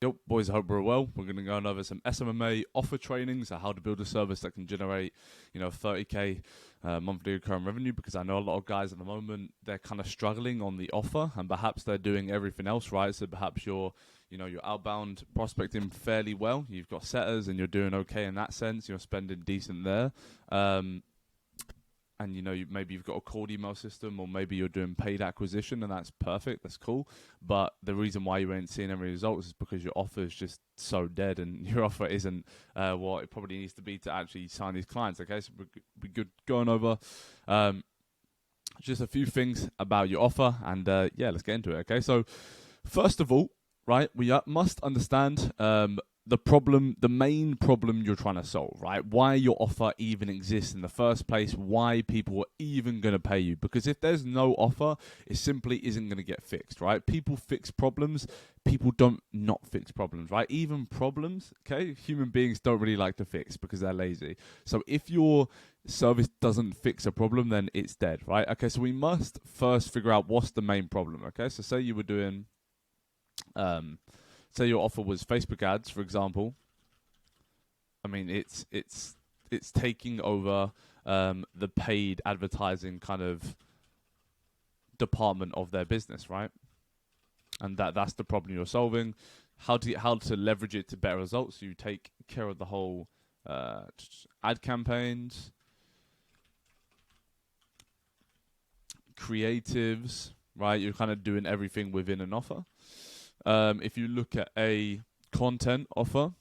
Yo, boys, I hope we're well. We're going to go over some SMMA offer training, so how to build a service that can generate, 30k monthly recurring revenue. Because I know a lot of guys at the moment, they're kind of struggling on the offer, and perhaps they're doing everything else right. So perhaps you're outbound prospecting fairly well. You've got setters, and you're doing okay in that sense. You're spending decent there. And maybe you've got a cold email system, or maybe you're doing paid acquisition, and that's perfect, that's cool. But the reason why you ain't seeing any results is because your offer is just so dead, and your offer isn't what it probably needs to be to actually sign these clients. Okay, so we're good going over just a few things about your offer, and let's get into it. Okay, so first of all, right, we must understand the main problem you're trying to solve, right? Why your offer even exists in the first place, why people are even going to pay you. Because if there's no offer, it simply isn't going to get fixed, right? People fix problems. People don't not fix problems, right? Even problems, okay? Human beings don't really like to fix because they're lazy. So if your service doesn't fix a problem, then it's dead, right? Okay, so we must first figure out what's the main problem, okay? So say you were doing... say your offer was Facebook ads, for example. I mean, it's taking over the paid advertising kind of department of their business, right? And that's the problem you're solving. How to leverage it to better results. So you take care of the whole ad campaigns, creatives, right? You're kind of doing everything within an offer. If you look at a content offer,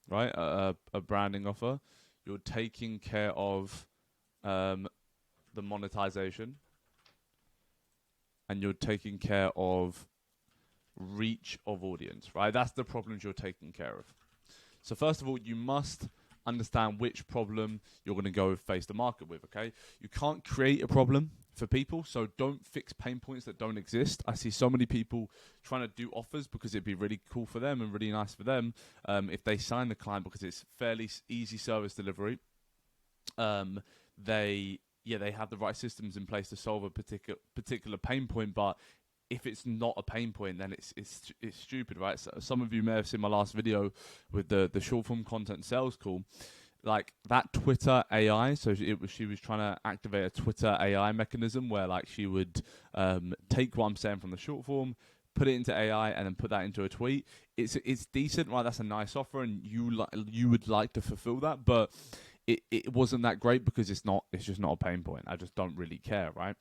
right, a branding offer, you're taking care of the monetization, and you're taking care of reach of audience, right? That's the problems you're taking care of. So first of all, you must understand which problem you're going to go face the market with, okay? You can't create a problem for people, so don't fix pain points that don't exist. I see so many people trying to do offers because it'd be really cool for them and really nice for them if they sign the client, because it's fairly easy service delivery. They have the right systems in place to solve a particular pain point, but if it's not a pain point, then it's stupid, right? So some of you may have seen my last video with the short form content sales call. Like that Twitter AI, so she was trying to activate a Twitter AI mechanism where like she would take what I'm saying from the short form, put it into AI, and then put that into a tweet. It's decent, right? That's a nice offer, and you would like to fulfill that, but it wasn't that great because it's just not a pain point. I just don't really care, right?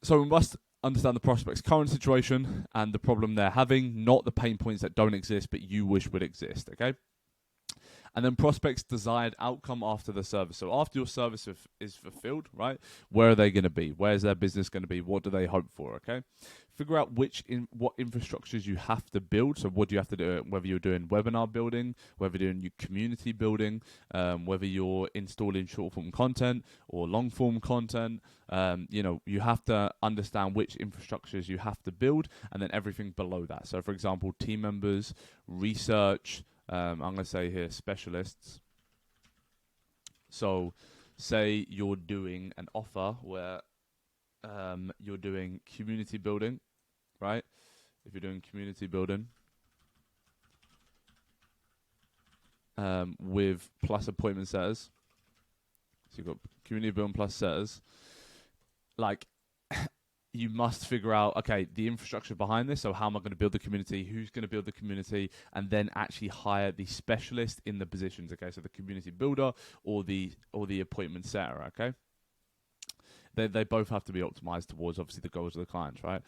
So we must understand the prospect's current situation and the problem they're having, not the pain points that don't exist but you wish would exist, okay? And then prospects' desired outcome after the service. So after your service is fulfilled, right, where are they going to be? Where's their business going to be? What do they hope for, okay? Figure out what infrastructures you have to build. So what do you have to do? Whether you're doing webinar building, whether you're doing community building, whether you're installing short-form content or long-form content, you have to understand which infrastructures you have to build, and then everything below that. So, for example, team members, research, I'm going to say here specialists. So say you're doing an offer where you're doing community building, right? If you're doing community building with plus appointment setters, so you've got community building plus setters, like you must figure out, okay, the infrastructure behind this. So how am I going to build the community? Who's going to build the community? And then actually hire the specialist in the positions. Okay, so the community builder or the appointment setter. Okay, they both have to be optimized towards obviously the goals of the clients, right?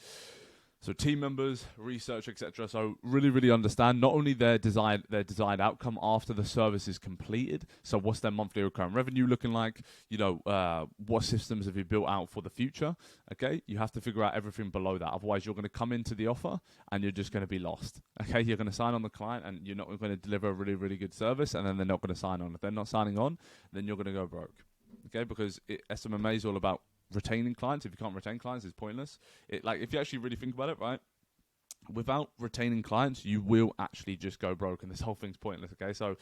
So team members, research, etc. So really understand not only their desired outcome after the service is completed. So what's their monthly recurring revenue looking like? What systems have you built out for the future? Okay, you have to figure out everything below that. Otherwise, you're going to come into the offer and you're just going to be lost. Okay, you're going to sign on the client and you're not going to deliver a really good service, and then they're not going to sign on. If they're not signing on, then you're going to go broke. Okay, because SMMA is all about retaining clients. If you can't retain clients, it's pointless. If you actually really think about it, right, without retaining clients, you will actually just go broke, and this whole thing's pointless. Okay, so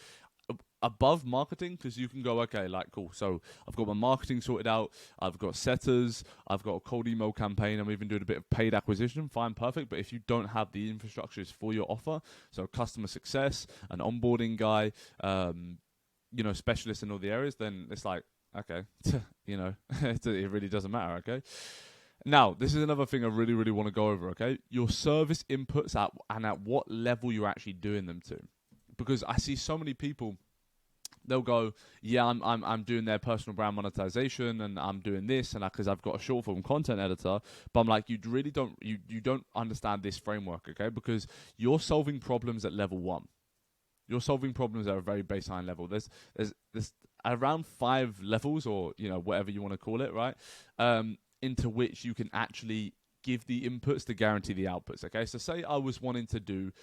above marketing, because you can go, okay, like, cool, so I've got my marketing sorted out, I've got setters, I've got a cold email campaign, I'm even doing a bit of paid acquisition, fine, perfect. But if you don't have the infrastructures for your offer, so customer success, an onboarding guy, you know, specialists in all the areas, then it's like, okay, you know, it really doesn't matter, okay? Now, this is another thing I really, really want to go over, okay? Your service inputs and at what level you're actually doing them to. Because I see so many people, they'll go, yeah, I'm doing their personal brand monetization, and I'm doing this, and because I've got a short form content editor. But I'm like, you really don't understand this framework, okay? Because you're solving problems at level 1. You're solving problems at a very baseline level. There's around 5 levels, or you know, whatever you want to call it, right? Into which you can actually give the inputs to guarantee the outputs. Okay, so say I was wanting to do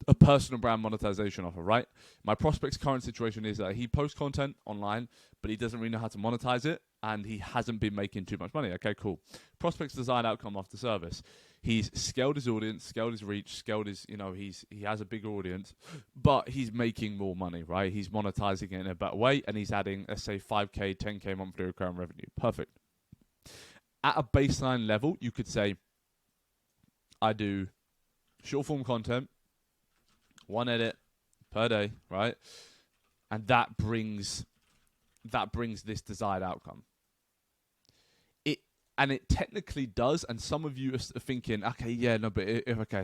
a personal brand monetization offer, right? My prospect's current situation is that he posts content online, but he doesn't really know how to monetize it, and he hasn't been making too much money. Okay, cool. Prospect's desired outcome after service. He's scaled his audience, scaled his reach, scaled his, you know, he has a bigger audience, but he's making more money, right? He's monetizing it in a better way, and he's adding, let's say, 5K, 10K monthly recurring revenue. Perfect. At a baseline level, you could say, I do short form content, 1 edit per day, right? And that brings this desired outcome. It technically does, and some of you are thinking, okay, yeah, no, but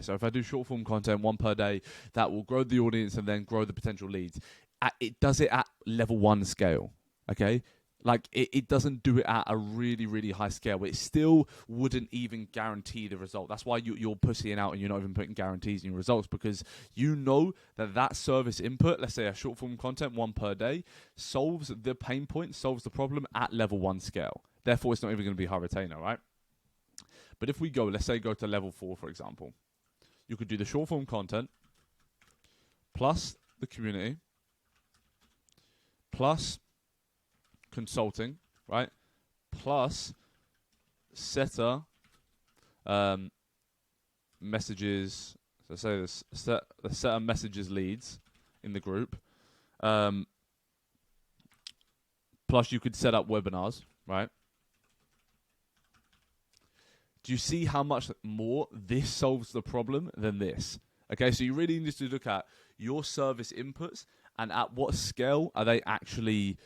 so if I do short form content 1 per day, that will grow the audience and then grow the potential leads. It does it at level 1 scale, okay? Like, it doesn't do it at a really, really high scale. It still wouldn't even guarantee the result. That's why you're pussying out and you're not even putting guarantees in your results, because you know that service input, let's say a short form content 1 per day, solves the pain point, solves the problem at level 1 scale. Therefore, it's not even going to be high retainer, right? But if we go, let's say go to level 4, for example, you could do the short form content plus the community plus consulting, right? Plus setter messages. So say this the setter messages leads in the group. Plus you could set up webinars, right? Do you see how much more this solves the problem than this? Okay, so you really need to look at your service inputs and at what scale are they actually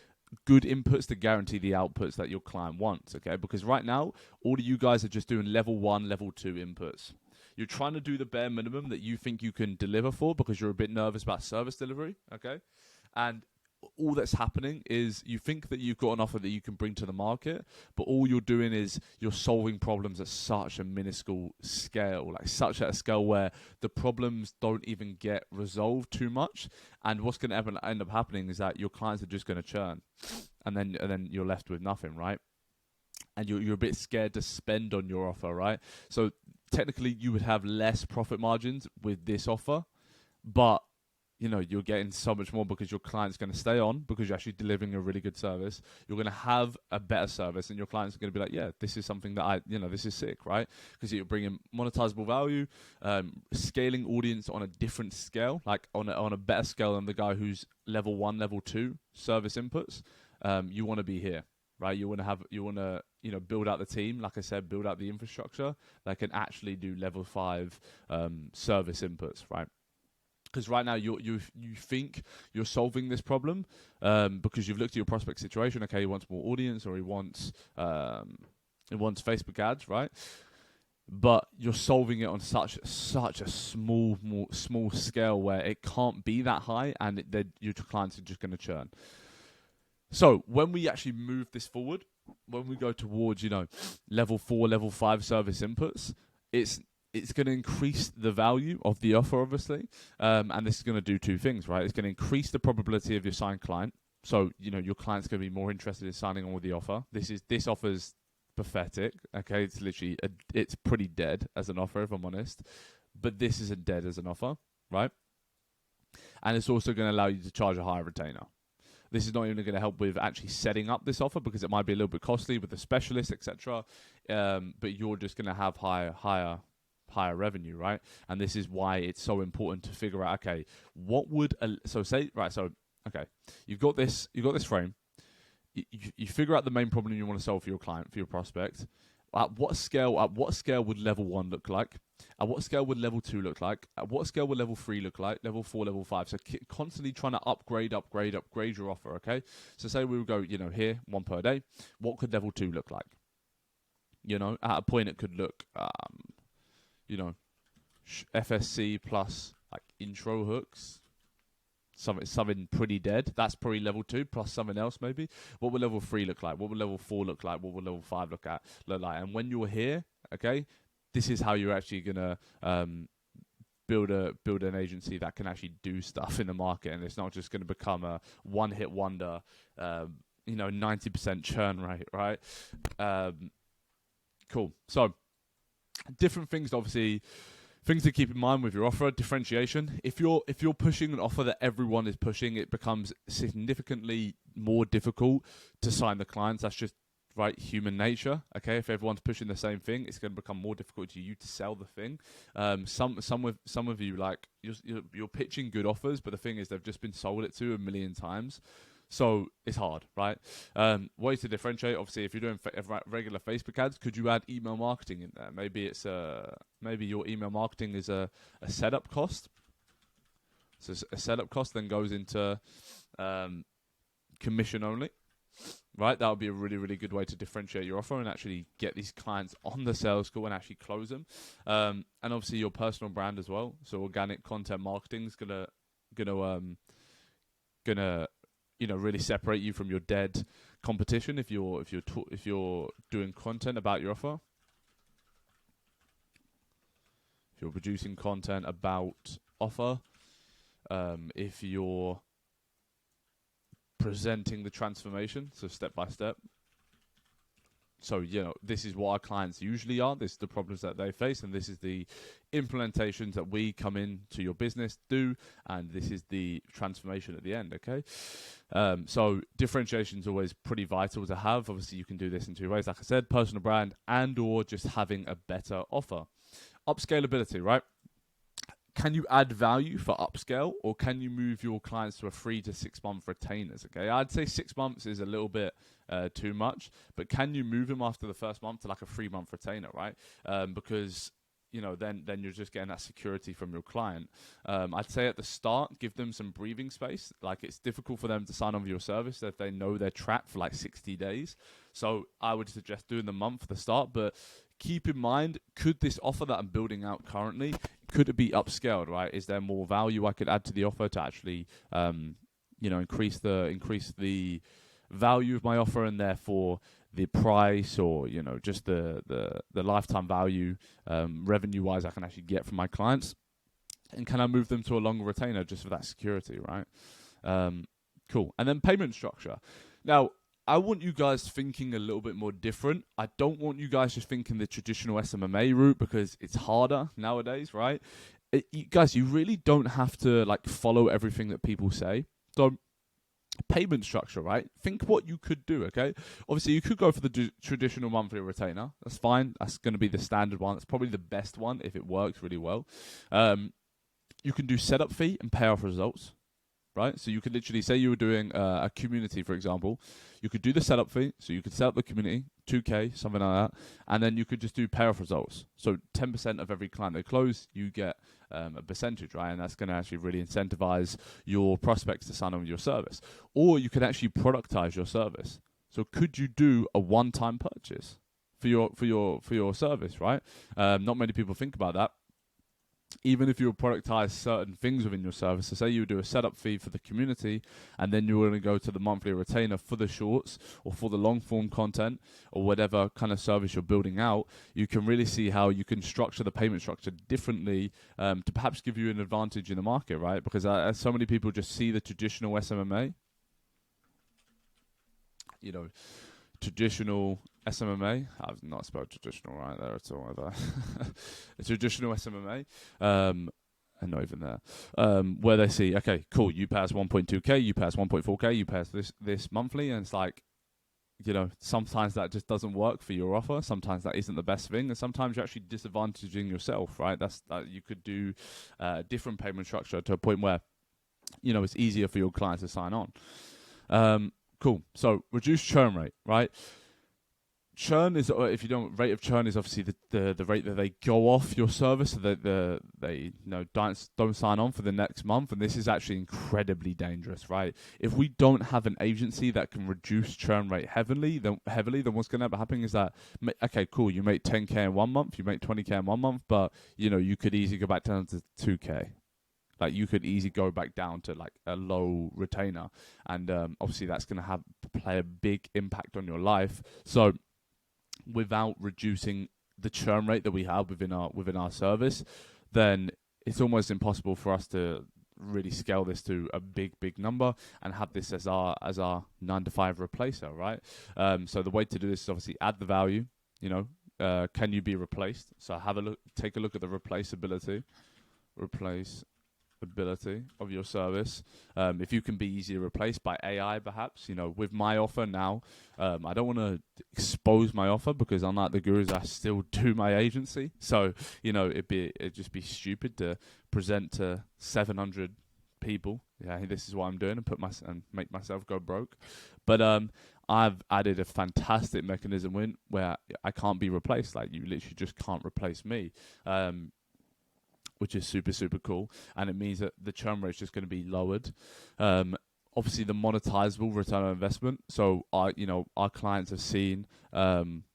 good inputs to guarantee the outputs that your client wants, okay? Because right now, all of you guys are just doing level 1, level 2 inputs. You're trying to do the bare minimum that you think you can deliver for because you're a bit nervous about service delivery, okay? And all that's happening is you think that you've got an offer that you can bring to the market, but all you're doing is you're solving problems at such a minuscule scale, like such at a scale where the problems don't even get resolved too much. And what's going to end up happening is that your clients are just going to churn, and then you're left with nothing, right? And you're a bit scared to spend on your offer, right? So technically you would have less profit margins with this offer, but you know, you're getting so much more because your client's going to stay on because you're actually delivering a really good service. You're going to have a better service, and your client's going to be like, yeah, this is something that this is sick, right? Because you're bringing monetizable value, scaling audience on a different scale, like on a better scale than the guy who's level 1, level 2 service inputs. You want to be here, right? You want to build out the team, like I said, build out the infrastructure that can actually do level 5 service inputs, right? Because right now you think you're solving this problem because you've looked at your prospect situation. Okay, he wants more audience, or he wants Facebook ads, right? But you're solving it on such a small scale where it can't be that high, and your clients are just going to churn. So when we actually move this forward, when we go towards level 4, level 5 service inputs, it's going to increase the value of the offer, obviously, and this is going to do 2 things, right? It's going to increase the probability of your signed client, so your client's going to be more interested in signing on with the offer. This offer's pathetic, okay? It's literally it's pretty dead as an offer, if I'm honest, but this isn't dead as an offer, right? And it's also going to allow you to charge a higher retainer. This is not even going to help with actually setting up this offer because it might be a little bit costly with the specialist, etc. But you're just going to have higher revenue, right? And this is why it's so important to figure out, okay, what would so Okay, you've got this frame. You figure out the main problem you want to solve for your client, for your prospect. At what scale would level 1 look like? At what scale would level 2 look like? At what scale would level 3 look like? Level 4, level 5. So constantly trying to upgrade your offer, okay? So say we would go, here, 1 per day. What could level 2 look like? At a point it could look, FSC plus like intro hooks. Something pretty dead. That's probably level 2 plus something else maybe. What would level 3 look like? What would level 4 look like? What would level 5 look like? And when you're here, okay, this is how you're actually gonna build an agency that can actually do stuff in the market, and it's not just going to become a one-hit wonder. 90% churn rate, right? Cool. So different things, obviously. Things to keep in mind with your offer: differentiation. If you're pushing an offer that everyone is pushing, it becomes significantly more difficult to sign the clients. That's just human nature. Okay, if everyone's pushing the same thing, it's going to become more difficult to you to sell the thing. Some of you, like, you're pitching good offers, but the thing is they've just been sold it to a million times. So it's hard, right? Ways to differentiate. Obviously, if you're doing regular Facebook ads, could you add email marketing in there? Maybe maybe your email marketing is a setup cost. So a setup cost then goes into commission only, right? That would be a really, really good way to differentiate your offer and actually get these clients on the sales call and actually close them. And obviously your personal brand as well. So organic content marketing is gonna really separate you from your dead competition if you're doing content about your offer. If you're producing content about offer, if you're presenting the transformation, so step by step. So, this is what our clients usually are. This is the problems that they face, and this is the implementations that we come into your business do, and this is the transformation at the end, okay? So differentiation is always pretty vital to have. Obviously, you can do this in 2 ways, like I said: personal brand and or just having a better offer. Upscalability, right? Can you add value for upscale, or can you move your clients to a 3 to 6 month retainers? Okay, I'd say 6 months is a little bit too much, but can you move them after the first month to like a 3-month retainer, right? Because then you're just getting that security from your client. I'd say at the start, give them some breathing space. Like, it's difficult for them to sign on with your service if they know they're trapped for like 60 days. So I would suggest doing the month for the start, but keep in mind, could this offer that I'm building out currently, could it be upscaled, right? Is there more value I could add to the offer to actually, increase the value of my offer, and therefore the price, or just the lifetime value, revenue-wise, I can actually get from my clients? And can I move them to a longer retainer just for that security, right? Cool. And then payment structure. Now, I want you guys thinking a little bit more different. I don't want you guys just thinking the traditional SMMA route, because it's harder nowadays, right? You really don't have to follow everything that people say. So payment structure, right? Think what you could do, okay? Obviously, you could go for the traditional monthly retainer. That's fine. That's going to be the standard one. That's probably the best one if it works really well. You can do setup fee and payoff results, right? So you could literally say you were doing a community, for example. You could do the setup fee, so you could set up the community, 2K, something like that, and then you could just do payoff results. So 10% of every client they close, you get a percentage, right? And that's going to actually really incentivize your prospects to sign on with your service. Or you could actually productize your service. So could you do a one-time purchase for your service, right? Not many people think about that. Even if you productize certain things within your service, so say you do a setup fee for the community, and then you're going to go to the monthly retainer for the shorts or for the long form content or whatever kind of service you're building out, you can really see how you can structure the payment structure differently to perhaps give you an advantage in the market, right? Because so many people just see the traditional SMMA, traditional SMMA. I've not spelled traditional right there at all, have I? A traditional SMMA, and not even there, where they see, okay, cool, you pay us 1.2K, you pay us 1.4K, you pay us this monthly, and it's like, sometimes that just doesn't work for your offer. Sometimes that isn't the best thing, and sometimes you're actually disadvantaging yourself, right? You could do a different payment structure to a point where it's easier for your clients to sign on. Cool. So reduce churn rate, right? Churn is, if you don't, rate of churn is obviously the rate that they go off your service, so that they don't sign on for the next month, and this is actually incredibly dangerous, right? If we don't have an agency that can reduce churn rate heavily, then what's going to end up happening is that, okay, cool, you make 10K in 1 month, you make 20K in 1 month, but you could easily go back down to 2K. Like, you could easily go back down to like a low retainer, and obviously that's going to play a big impact on your life. So without reducing the churn rate that we have within our service, then it's almost impossible for us to really scale this to a big number and have this as our 9-to-5 replacer, right? So the way to do this is obviously add the value. Can you be replaced? So take a look at the replaceability of your service. If you can be easily replaced by AI, perhaps, with my offer now, I don't want to expose my offer, because unlike the gurus, I still do my agency. So, it'd just be stupid to present to 700 people, this is what I'm doing, and make myself go broke. But I've added a fantastic mechanism where I can't be replaced. Like, you literally just can't replace me. Which is super, super cool. And it means that the churn rate is just going to be lowered. Obviously, the monetizable return on investment. So, our clients have seen,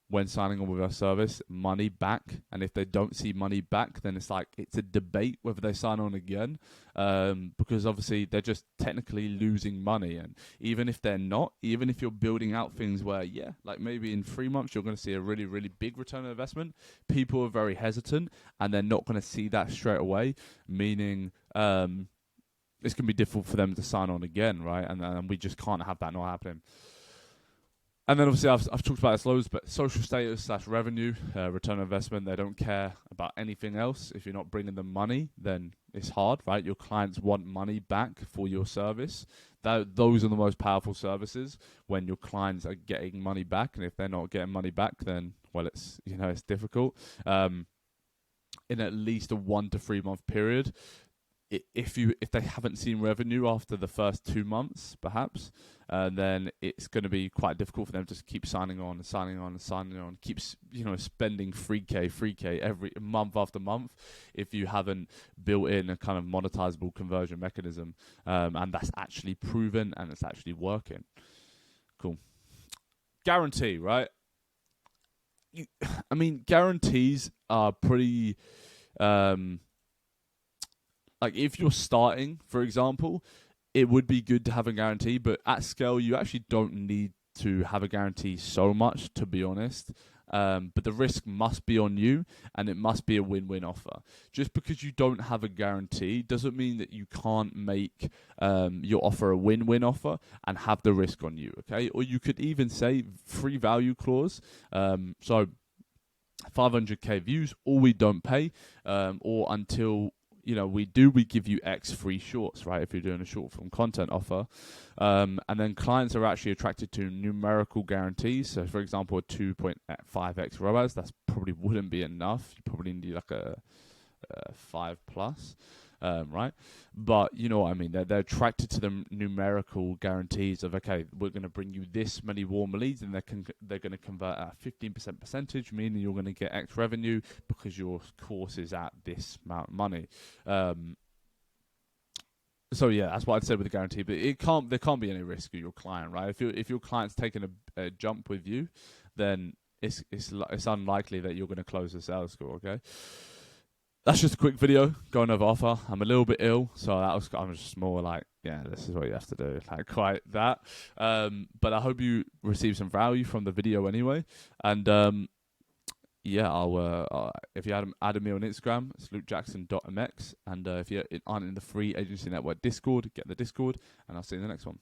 when signing on with our service, money back. And if they don't see money back, then it's a debate whether they sign on again. Because obviously they're just technically losing money. And even if they're not, even if you're building out things where, like maybe in 3 months, you're going to see a really, really big return on investment, people are very hesitant and they're not going to see that straight away, meaning, it's going to be difficult for them to sign on again, right? And we just can't have that not happening. And then obviously I've talked about this loads, but social status / revenue, return on investment, they don't care about anything else. If you're not bringing them money, then it's hard, right? Your clients want money back for your service. Those are the most powerful services, when your clients are getting money back. And if they're not getting money back, then, well, it's difficult. In at least a 1 to 3 month period, if they haven't seen revenue after the first 2 months, perhaps, then it's going to be quite difficult for them to keep signing on, keep spending 3K every month after month, if you haven't built in a kind of monetizable conversion mechanism, and that's actually proven and it's actually working. Cool. Guarantee, right? Guarantees are pretty. Like, if you're starting, for example, it would be good to have a guarantee, but at scale, you actually don't need to have a guarantee so much, to be honest. But the risk must be on you, and it must be a win-win offer. Just because you don't have a guarantee doesn't mean that you can't make your offer a win-win offer and have the risk on you, okay? Or you could even say free value clause. So 500K views, or we don't pay, or until we give you X free shorts, right? If you're doing a short form content offer. And then clients are actually attracted to numerical guarantees. So, for example, a 2.5x ROAS, that probably wouldn't be enough. You probably need like a 5+, right? But you know what I mean? They're attracted to the numerical guarantees of, okay, we're going to bring you this many warm leads, and they're going to convert at a 15% percentage, meaning you're going to get X revenue because your course is at this amount of money. So yeah, that's what I'd say with the guarantee. But there can't be any risk of your client, right? If your client's taking a jump with you, then it's unlikely that you're going to close the sales score. Okay. That's just a quick video going over offer. I'm a little bit ill, so I'm just more like, this is what you have to do, like quite that. But I hope you receive some value from the video anyway. And I'll if you haven't added me on Instagram, it's lukejackson.mx. And if you aren't in the free agency network Discord, get the Discord, and I'll see you in the next one.